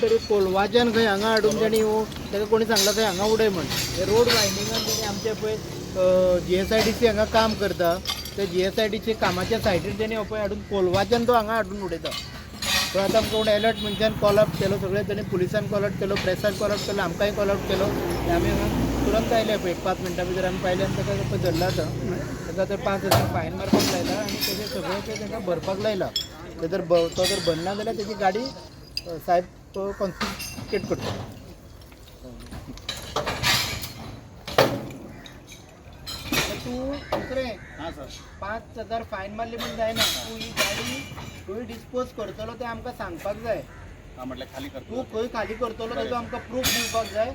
तरी कोलवाच्यान खंय हांगा हाडून तेणी ताका कोणी सांगला थंय हांगा उडय म्हण. हे रोड वायंडिंगान तेणी आमचे पळय GSIDC हांगा काम करता त्या GSIDC कामाच्या सायडीर तेणी पळय हाडून कोलवाच्यान तो हांगा हाडून उडयता. तो आतां आमकां कोण अलर्ट मनशान कॉल आउट केलो, सगळे तेणी पुलिसान कॉल आउट केलो, प्रेसान कॉल आउट केलो, आमकांय कॉल आउट केलो. आमी हांगा तुरंत आयले पळय 1-5 मिनटां भितर आमी पायले आनी ताका पळय धरला आतां. ताका तर 5,000 फायन मारपाक लायला आनी तेजें सगळें तें ताका भरपाक लायला. तो जर भरना जाल्यार तेजी गाडी साहेब कॉन्फिस्केट करता. तूं दुसरें हां सर 5,000 फायन मारली म्हण जायना. तूं ही गाडी खंय डिस्पोज करतलो तें आमकां सांगपाक जाय. म्हटल्यार खाली करतो तूं खंय खाली करतलो तेजो आमकां प्रूफ दिवपाक जाय.